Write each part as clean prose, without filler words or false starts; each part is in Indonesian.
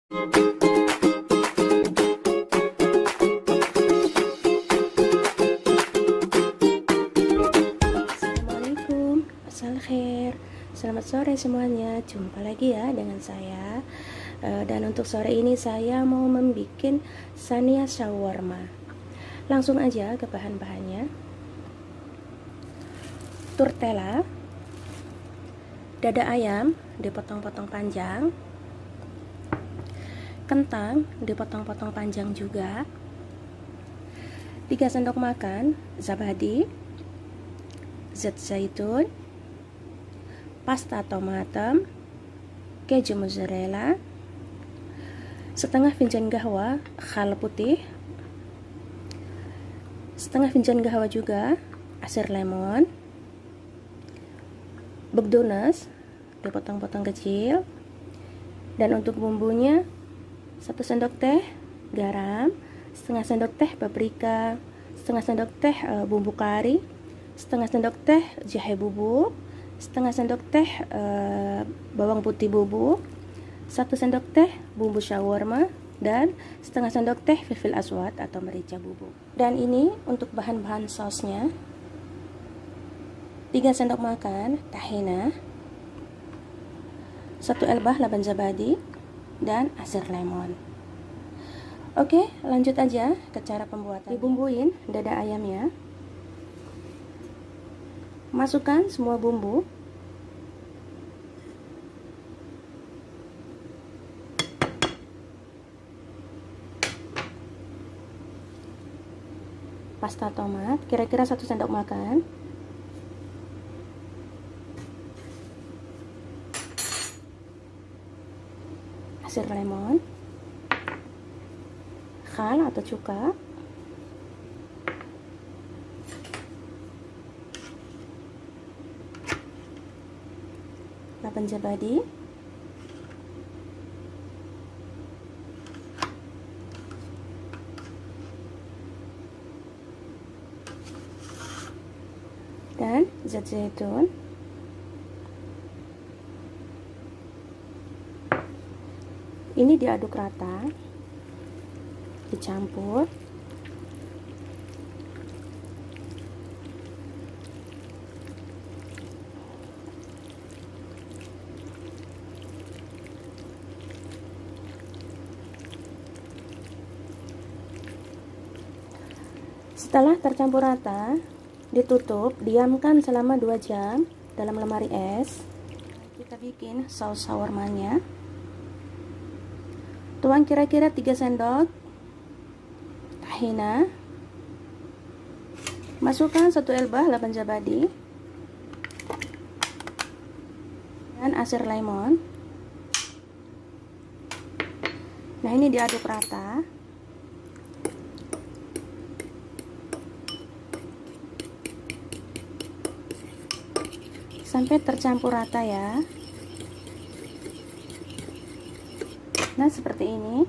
Assalamualaikum, asal khair. Selamat sore semuanya. Jumpa lagi ya dengan saya. Dan untuk sore ini saya mau membuat sania shawarma. Langsung aja ke bahan-bahannya. Tortella, dada ayam dipotong-potong panjang, kentang dipotong-potong panjang juga, 3 sendok makan zabadi, zat zaitun, pasta tomato, keju mozzarella, setengah finjan kahwa khal putih, setengah finjan kahwa juga asir lemon, begdones dipotong-potong kecil, dan untuk bumbunya 1 sendok teh garam, setengah sendok teh paprika, setengah sendok teh bumbu kari, setengah sendok teh jahe bubuk, setengah sendok teh bawang putih bubuk, 1 sendok teh bumbu shawarma, dan setengah sendok teh filfil aswad atau merica bubuk. Dan ini untuk bahan-bahan sausnya: 3 sendok makan tahina, 1 elbah laban zabadi, dan asir lemon. Oke, lanjut aja ke cara pembuatan. Dibumbuin dada ayamnya. Masukkan semua bumbu. Pasta tomat kira-kira 1 sendok makan. Asir lemon, khal atau cuka, laban zabadi, dan zat zaitun. Ini diaduk rata, dicampur. Setelah tercampur rata, ditutup, diamkan selama 2 jam dalam lemari es. Kita bikin saus shawarmanya. Tuang kira-kira 3 sendok tahina, masukkan 1 elbah laban zabadi, dan asir lemon. Nah, ini diaduk rata. Sampai tercampur rata ya. Nah, seperti ini.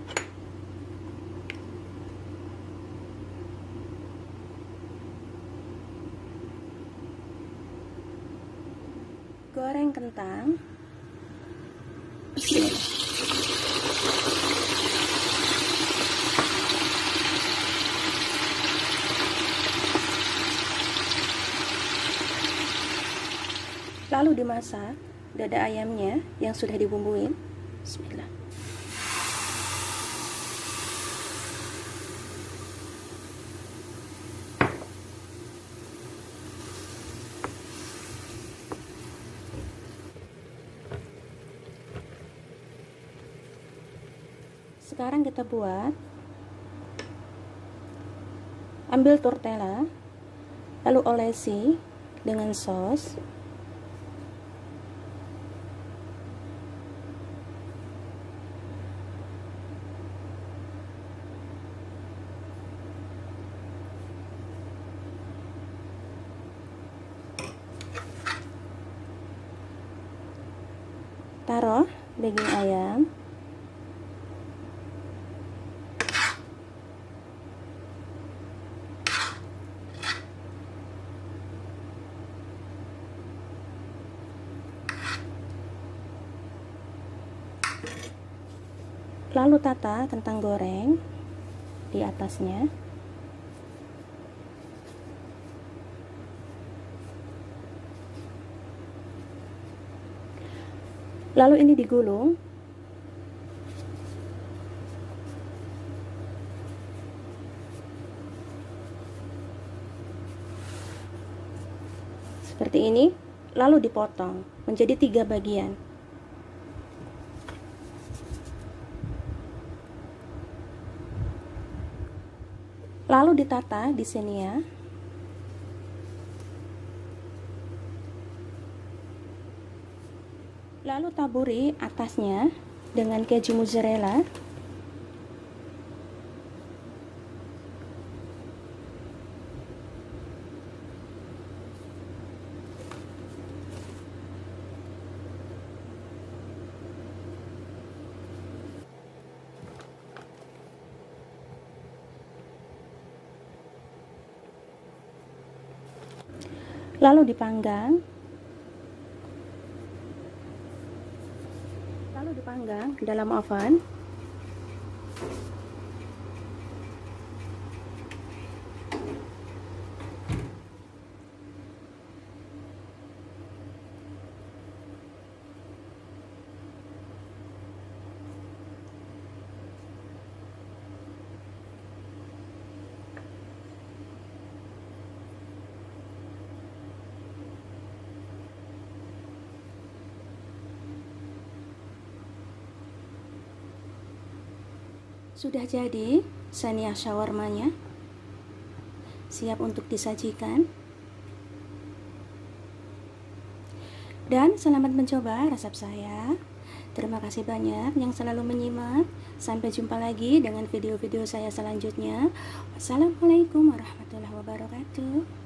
Goreng kentang. Lalu dimasak dada ayamnya yang sudah dibumbuin. Bismillah. Sekarang kita buat. Ambil tortella, lalu olesi dengan sos. Taruh daging ayam. Lalu tata kentang goreng di atasnya. Lalu ini digulung. Seperti ini, lalu dipotong menjadi 3 bagian. Lalu ditata di sini ya. Lalu taburi atasnya dengan keju mozzarella. Lalu dipanggang. Lalu dipanggang dalam oven. Sudah jadi sania shawarmanya, siap untuk disajikan. Dan selamat mencoba resep saya. Terima kasih banyak yang selalu menyimak. Sampai jumpa lagi dengan video-video saya selanjutnya. Wassalamualaikum warahmatullahi wabarakatuh.